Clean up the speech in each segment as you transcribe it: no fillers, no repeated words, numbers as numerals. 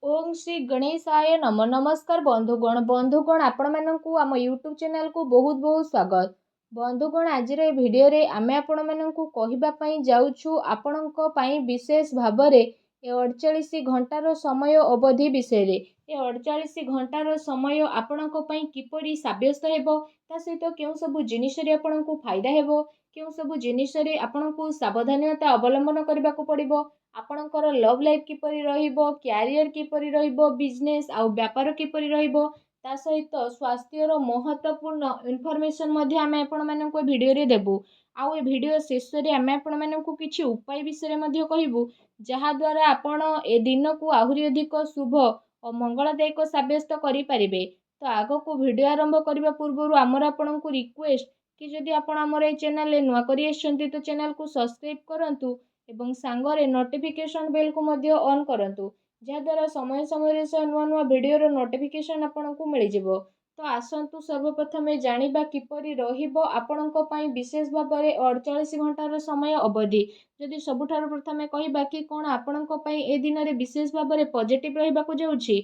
ओम श्री गणेशाय नम नमस्कार बंधुगण आपण मानकु आम यूट्यूब चैनल को बहुत बहुत स्वागत। बंधुगण आज भिडियो रे आमे आपण मानकु कहिबा पई जाउछु आपणको पई विशेष भाबरे ए 48 घंटार समय अवधि विषय रे ए 48 घंटार समय आपणको पई किपरि साब्यस्त हेबो ता सहित केउ सब जिनिस रे आपणको फायदा हेबो केउ सब जिनिस रे आपणको सावधानता अवलंबन करबा को पड़िबो आपणकर लव लाइफ किपरि रहिबो क्यारियर किपरि रहिबो बिजनेस आउ व्यापार किपरि रहिबो ता सहित स्वास्थ्यर महत्वपूर्ण इनफॉरमेशन मध्ये आमे आपण माननको वीडियो रे देबु आउ ए वीडियो शेष रे आमे आपण माननको किछि उपाय विषय मध्ये कहिबु जहा द्वारा आपण ए दिन को आहुरी अधिक शुभ और मंगलदायक साब्यस्त करि परिबे। तो आगो को वीडियो आरंभ करबा पूर्व आमर आपणको रिक्वेस्ट कि जदि आपण हमर ए चैनल ले नुआ करि आछंती तो चैनल को सब्सक्राइब करंतु एवं सांगरे नोटिफिकेशन बेल को मध्य ऑन करंतु जहाद्वारा समय समय से नुआ नुआ वीडियो नोटिफिकेशन आपको मिल जिवो। तो आसंतु सर्वप्रथम जानिबा किपरि रहिबो आपणको पई विशेष भाव में 48 घंटार समय अवधि जदि सबुठार प्रथमे कहिबा कि कोन आपणको पई ए दिन रे विशेष भाव में पॉजिटिव रहिबा को जाउछि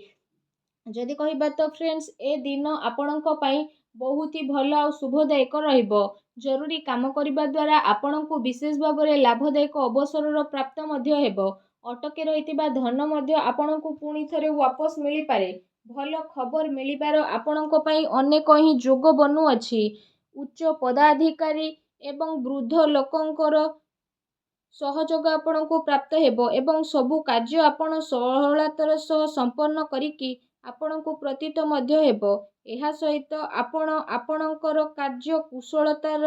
जदि कहिबा तो फ्रेंड्स ए दिन आपणको पई बहुत ही भल और शुभदायक रहिबो। जरूरी काम करबा द्वारा आपणको विशेष भाव में लाभदायक अवसर प्राप्त मध्य हेबो अटके रहितिबा धन मध्य आपणको पुणी थरे वापस मिली पारे भल खबर मिलिबार आपणको पई अनेक ही जोग बनू अछि उच्च पदाधिकारी एवं वृद्ध लोकंकर सहयोग आपणको प्राप्त हेबो एवं सबु कार्य आपण सहलतार सह संपन्न करिकि आपणको प्रतीत मध्य हेबो। एहा सहित आपण आपणकर कार्य कुशलतार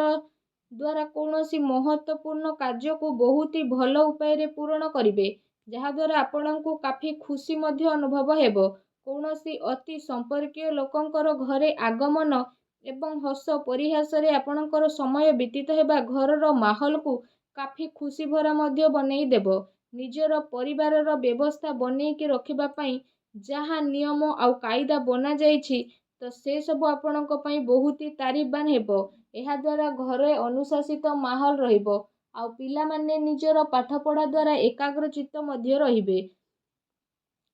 द्वारा कौनसी महत्वपूर्ण कार्य को बहुत ही भल उपाय रे पूर्ण करिवे जहा द्वारा आपणको काफी खुशी मध्य अनुभव हेबो कौनसी अति संपर्कीय लोकंकर घरे आगमन एवं हस परिहास रे आपणकर समय बीतित हेबा घरर माहौल को काफी खुशी भरा मध्य बनेई देबो निजर परिवार रो व्यवस्था बनेई के रखिबा पई जहा नियम आउ कायदा बना जाईछि तो से सब आपणको पई बहुत ही तारीफबान हेबो। एहा द्वारा घरे अनुशासित माहौल रहिबो आउ पिला माने निजर पाठ पढ़ा द्वारा एकाग्र चित्त मध्य रहिबे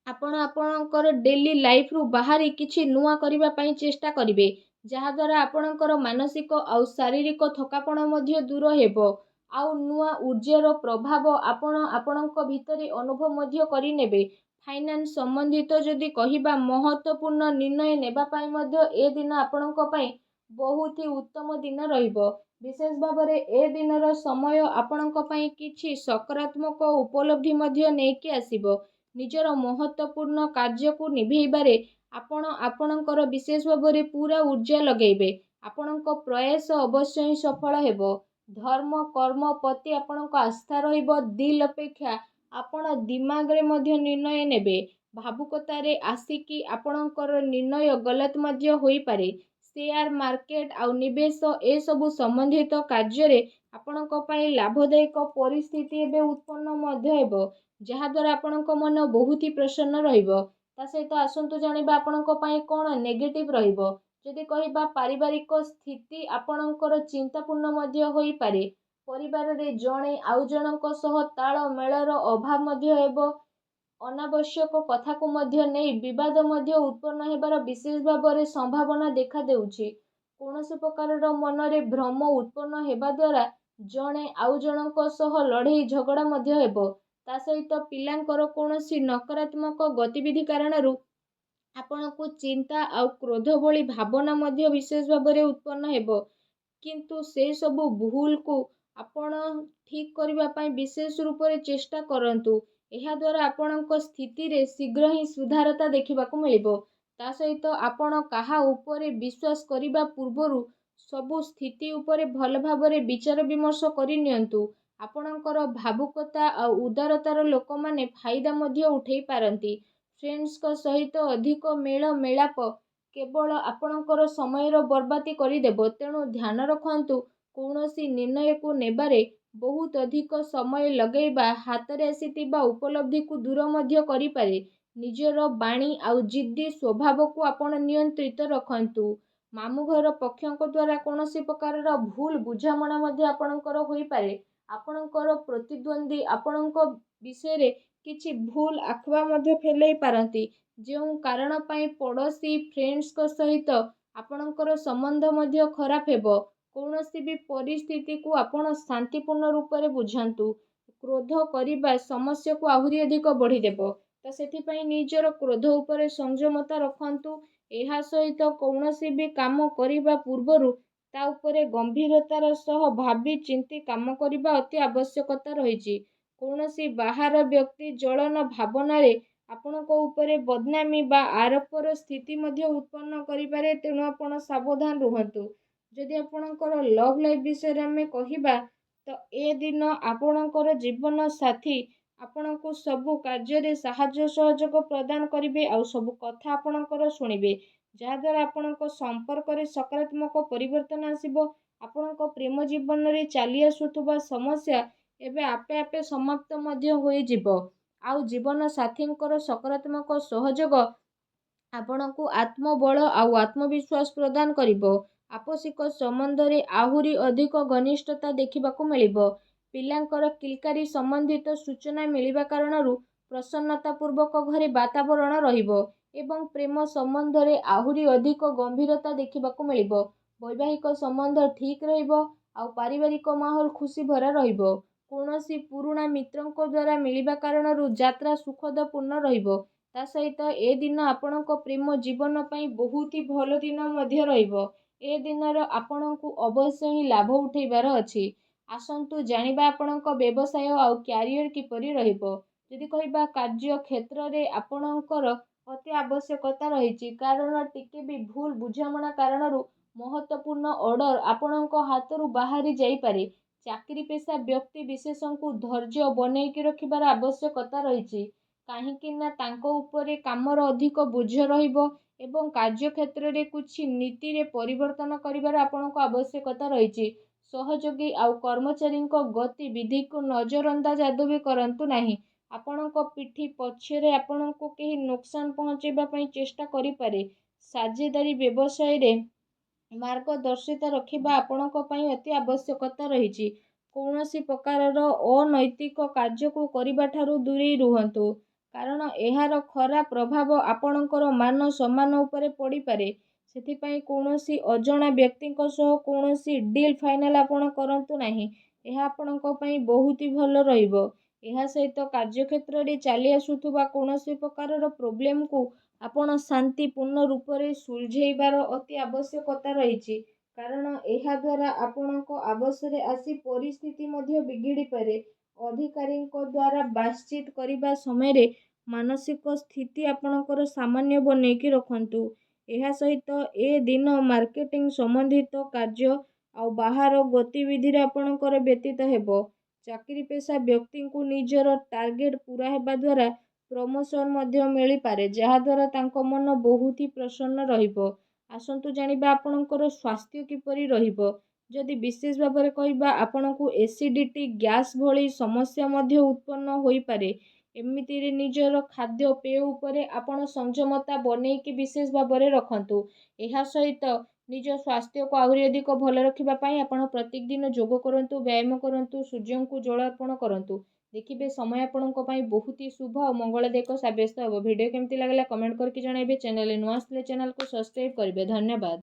आपण आपणकर डेली लाइफ रु बाहरी किछि नुआ करिबा पई चेष्टा करिवे जहा द्वारा आपणकर मानसिक आउ शारीरिक थकापण मध्य दूर हेबो आउ नुआ ऊर्जार प्रभाव आपण आपणक भितरे अनुभव मध्य करि नेबे। फाइनान्स संबंधित जदि कहिबा महत्वपूर्ण निर्णय नेबा पई मध्य ए दिन आपणक पई बहुत ही उत्तम दिन रहिबो विशेष भाव में ए दिनर समय आपणक पई किछि सकारात्मक उपलब्धि मध्य नेकी आसीबो निजर महत्वपूर्ण कार्य को निभेइबारे आपण आपणकर विशेष भाव में पूरा ऊर्जा लगेबे आपणक प्रयास अवश्य ही सफल हेबो। धर्म कर्म प्रति आपणक आस्था रहिबो दिल अपेक्षा आपण दिमाग रे मध्य निर्णय नेबे भावुकतारे आसिकी आपणकर निर्णय गलत मध्य होई पारे शेयर मार्केट आउ निवेश ए सबु संबंधित कार्य रे आपणक पई लाभदायक परिस्थिति एबे उत्पन्न मध्य हेबो जहा द्वारा आपणक मन बहुत ही प्रसन्न रहिबो। ता सहित आसंतु जानिबा आपणक पई कोन नेगेटिव रहिबो जदि कहिबा पारिवारिक स्थिति आपणकर चिंतापूर्ण मध्य होई पारे परिवार रे जणे आउ जनक सह ताळ मेळर अभाव मध्य हेबो अनावश्यक कथा को मध्य नहीं विवाद मध्य उत्पन्न हेबार विशेष भाव में संभावना देखा देउछि कौनसी प्रकार मन रे भ्रम उत्पन्न हेबा द्वारा जणे आउ जनक सह लड़ाई झगड़ा मध्य हेबो ता सहित पिलांकर कौनसी नकारात्मक गतिविधि कारणरू आपनको चिंता आउ क्रोध भली भावना मध्य विशेष भाव में उत्पन्न हेबो किंतु से सबु भूल को आपण ठीक करबा पई विशेष रूप से चेष्टा करंतु एहा द्वारा आपणक स्थिति रे शीघ्र ही सुधारता देखिबा को मिलिबो। ता सहित आपण काहा उपरे विश्वास करिबा पूर्वरु सबु स्थिति उपरे भल भाव में विचार विमर्श करि नियंतु आपणकर भावुकता आउ उदारतार लोक माने फायदा मध्य उठेई पारंती फ्रेंड्स को सहित अधिक मेल मेलाप केवल आपणकर समय बर्बादी करदेव तेणु ध्यान रखंतु कौनसी निर्णय को नेबारे बहुत अधिक समय लगेबा हाथ में आसीथिबा उपलब्धि को दूर मध्य करि पारे निजर बाणी आउ जिद्दी स्वभाव को आपण नियंत्रित रखंतु मामु घर पक्षों द्वारा कौनसी प्रकार भूल बुझामणा मध्य आपणकर होई पारे आपणकर प्रतिद्वंदी आपणक विषय रे କିଛି ଭୁଲ ଆଖୁଆ ମଧ୍ୟ ଫେଲେଇ ପାରନ୍ତି, ଯେଉଁ କାରଣ ପାଇଁ ପଡ଼ୋଶୀ ଫ୍ରେଣ୍ଡସ୍ଙ୍କ ସହିତ ଆପଣଙ୍କର ସମ୍ବନ୍ଧ ମଧ୍ୟ ଖରାପ ହେବ। କୌଣସି ବି ପରିସ୍ଥିତିକୁ ଆପଣ ଶାନ୍ତିପୂର୍ଣ୍ଣ ରୂପରେ ବୁଝାନ୍ତୁ। କ୍ରୋଧ କରିବା ସମସ୍ୟାକୁ ଆହୁରି ଅଧିକ ବଢ଼ିଦେବ। ତ ସେଥିପାଇଁ ନିଜର କ୍ରୋଧ ଉପରେ ସଂଯମତା ରଖନ୍ତୁ। ଏହା ସହିତ କୌଣସି ବି କାମ କରିବା ପୂର୍ବରୁ ତା ଉପରେ ଗମ୍ଭୀରତାର ସହ ଭାବି ଚିନ୍ତି କାମ କରିବା ଅତି ଆବଶ୍ୟକତା ରହିଛି। କୌଣସି ବାହାର ବ୍ୟକ୍ତି ଜଳନ ଭାବନାରେ ଆପଣଙ୍କ ଉପରେ ବଦନାମୀ ବା ଆରୋପର ସ୍ଥିତି ମଧ୍ୟ ଉତ୍ପନ୍ନ କରିପାରେ, ତେଣୁ ଆପଣ ସାବଧାନ ରୁହନ୍ତୁ। ଯଦି ଆପଣଙ୍କର ଲଭ୍ ଲାଇଫ୍ ବିଷୟରେ ଆମେ କହିବା, ତ ଏ ଦିନ ଆପଣଙ୍କର ଜୀବନ ସାଥୀ ଆପଣଙ୍କୁ ସବୁ କାର୍ଯ୍ୟରେ ସାହାଯ୍ୟ ସହଯୋଗ ପ୍ରଦାନ କରିବେ ଆଉ ସବୁ କଥା ଆପଣଙ୍କର ଶୁଣିବେ, ଯାହାଦ୍ୱାରା ଆପଣଙ୍କ ସମ୍ପର୍କରେ ସକାରାତ୍ମକ ପରିବର୍ତ୍ତନ ଆସିବ। ଆପଣଙ୍କ ପ୍ରେମ ଜୀବନରେ ଚାଲି ଆସୁଥିବା ସମସ୍ୟା ଏବେ ଆପେ ଆପେ ସମାପ୍ତ ମଧ୍ୟ ହୋଇଯିବ। ଆଉ ଜୀବନ ସାଥୀଙ୍କର ସକାରାତ୍ମକ ସହଯୋଗ ଆପଣଙ୍କୁ ଆତ୍ମବଳ ଆଉ ଆତ୍ମବିଶ୍ୱାସ ପ୍ରଦାନ କରିବ। ଆପୋଷିକ ସମ୍ବନ୍ଧରେ ଆହୁରି ଅଧିକ ଘନିଷ୍ଠତା ଦେଖିବାକୁ ମିଳିବ। ପିଲାଙ୍କର କିଲକାରୀ ସମ୍ବନ୍ଧିତ ସୂଚନା ମିଳିବା କାରଣରୁ ପ୍ରସନ୍ନତାପୂର୍ବକ ଘରେ ବାତାବରଣ ରହିବ ଏବଂ ପ୍ରେମ ସମ୍ବନ୍ଧରେ ଆହୁରି ଅଧିକ ଗମ୍ଭୀରତା ଦେଖିବାକୁ ମିଳିବ। ବୈବାହିକ ସମ୍ବନ୍ଧ ଠିକ୍ ରହିବ ଆଉ ପାରିବାରିକ ମାହୋଲ ଖୁସି ଭରା ରହିବ। କୌଣସି ପୁରୁଣା ମିତ୍ରଙ୍କ ଦ୍ୱାରା ମିଳିବା କାରଣରୁ ଯାତ୍ରା ସୁଖଦପୂର୍ଣ୍ଣ ରହିବ। ତା ସହିତ ଏ ଦିନ ଆପଣଙ୍କ ପ୍ରେମ ଜୀବନ ପାଇଁ ବହୁତ ହି ଭଲ ଦିନ ମଧ୍ୟ ରହିବ। ଏ ଦିନର ଆପଣଙ୍କୁ ଅବଶ୍ୟ ହିଁ ଲାଭ ଉଠାଇବାର ଅଛି। ଆସନ୍ତୁ ଜାଣିବା ଆପଣଙ୍କ ବ୍ୟବସାୟ ଆଉ କ୍ୟାରିୟର କିପରି ରହିବ। ଯଦି କହିବା କାର୍ଯ୍ୟ କ୍ଷେତ୍ରରେ ଆପଣଙ୍କର ଅତି ଆବଶ୍ୟକତା ରହିଛି, କାରଣ ଟିକେ ବି ଭୁଲ ବୁଝାମଣା କାରଣରୁ ମହତ୍ତ୍ୱପୂର୍ଣ୍ଣ ଅର୍ଡର ଆପଣଙ୍କ ହାତରୁ ବାହାରି ଯାଇପାରେ। ଚାକିରି ପେଶା ବ୍ୟକ୍ତି ବିଶେଷଙ୍କୁ ଧୈର୍ଯ୍ୟ ବନେଇକି ରଖିବାର ଆବଶ୍ୟକତା ରହିଛି, କାହିଁକି ନା ତାଙ୍କ ଉପରେ କାମର ଅଧିକ ବୋଝ ରହିବ ଏବଂ କାର୍ଯ୍ୟକ୍ଷେତ୍ରରେ କିଛି ନୀତିରେ ପରିବର୍ତ୍ତନ କରିବାର ଆପଣଙ୍କ ଆବଶ୍ୟକତା ରହିଛି। ସହଯୋଗୀ ଆଉ କର୍ମଚାରୀଙ୍କ ଗତିବିଧିକୁ ନଜରଅନ୍ଦାଜ ଆଦୌ ବି କରନ୍ତୁ ନାହିଁ। ଆପଣଙ୍କ ପିଠି ପଛରେ ଆପଣଙ୍କୁ କେହି ନୋକସାନ ପହଞ୍ଚାଇବା ପାଇଁ ଚେଷ୍ଟା କରିପାରେ। ସାଝେଦାରୀ ବ୍ୟବସାୟରେ ମାର୍ଗଦର୍ଶିତା ରଖିବା ଆପଣଙ୍କ ପାଇଁ ଅତି ଆବଶ୍ୟକତା ରହିଛି। କୌଣସି ପ୍ରକାରର ଅନୈତିକ କାର୍ଯ୍ୟକୁ କରିବା ଠାରୁ ଦୂରେଇ ରୁହନ୍ତୁ, କାରଣ ଏହାର ଖରାପ ପ୍ରଭାବ ଆପଣଙ୍କର ମାନ ସମ୍ମାନ ଉପରେ ପଡ଼ିପାରେ। ସେଥିପାଇଁ କୌଣସି ଅଜଣା ବ୍ୟକ୍ତିଙ୍କ ସହ କୌଣସି ଡିଲ୍ ଫାଇନାଲ ଆପଣ କରନ୍ତୁ ନାହିଁ। ଏହା ଆପଣଙ୍କ ପାଇଁ ବହୁତ ହି ଭଲ ରହିବ। ଏହା ସହିତ କାର୍ଯ୍ୟକ୍ଷେତ୍ରରେ ଚାଲି ଆସୁଥିବା କୌଣସି ପ୍ରକାରର ପ୍ରୋବ୍ଲେମକୁ ଆପଣ ଶାନ୍ତିପୂର୍ଣ୍ଣ ରୂପରେ ସୁଲଝେଇବାର ଅତି ଆବଶ୍ୟକତା ରହିଛି, କାରଣ ଏହା ଦ୍ୱାରା ଆପଣଙ୍କ ଆବଶରେ ଆସି ପରିସ୍ଥିତି ମଧ୍ୟ ବିଗିଡ଼ିପାରେ। ଅଧିକାରୀଙ୍କ ଦ୍ୱାରା ବାତଚିତ କରିବା ସମୟରେ ମାନସିକ ସ୍ଥିତି ଆପଣଙ୍କର ସାମାନ୍ୟ ବନେଇକି ରଖନ୍ତୁ। ଏହା ସହିତ ଏ ଦିନ ମାର୍କେଟିଂ ସମ୍ବନ୍ଧିତ କାର୍ଯ୍ୟ ଆଉ ବାହାର ଗତିବିଧିରେ ଆପଣଙ୍କର ବ୍ୟତୀତ ହେବ। ଚାକିରି ପେଶା ବ୍ୟକ୍ତିଙ୍କୁ ନିଜର ଟାର୍ଗେଟ ପୂରା ହେବା ଦ୍ୱାରା ପ୍ରମୋସନ ମଧ୍ୟ ମିଳିପାରେ, ଯାହାଦ୍ୱାରା ତାଙ୍କ ମନ ବହୁତ ହି ପ୍ରସନ୍ନ ରହିବ। ଆସନ୍ତୁ ଜାଣିବା ଆପଣଙ୍କର ସ୍ୱାସ୍ଥ୍ୟ କିପରି ରହିବ। ଯଦି ବିଶେଷ ଭାବରେ କହିବା, ଆପଣଙ୍କୁ ଏସିଡିଟି, ଗ୍ୟାସ୍ ଭଳି ସମସ୍ୟା ମଧ୍ୟ ଉତ୍ପନ୍ନ ହୋଇପାରେ। ଏମିତିରେ ନିଜର ଖାଦ୍ୟପେୟ ଉପରେ ଆପଣ ସଂଯମତା ବନେଇକି ବିଶେଷ ଭାବରେ ରଖନ୍ତୁ। ଏହା ସହିତ ନିଜ ସ୍ୱାସ୍ଥ୍ୟକୁ ଆହୁରି ଅଧିକ ଭଲ ରଖିବା ପାଇଁ ଆପଣ ପ୍ରତ୍ୟେକ ଦିନ ଯୋଗ କରନ୍ତୁ, ବ୍ୟାୟାମ କରନ୍ତୁ, ସୂର୍ଯ୍ୟଙ୍କୁ ଜଳ ଅର୍ପଣ କରନ୍ତୁ। ଦେଖିବେ ସମୟ ଆପଣଙ୍କ ପାଇଁ ବହୁତ ହି ଶୁଭ ଆଉ ମଙ୍ଗଳଦାୟକ ସାବ୍ୟସ୍ତ ହେବ। ଭିଡ଼ିଓ କେମିତି ଲାଗିଲା କମେଣ୍ଟ କରିକି ଜଣାଇବେ। ଚ୍ୟାନେଲରେ ନୂଆ ଆସିଲେ ଚ୍ୟାନେଲକୁ ସବସ୍କ୍ରାଇବ କରିବେ। ଧନ୍ୟବାଦ।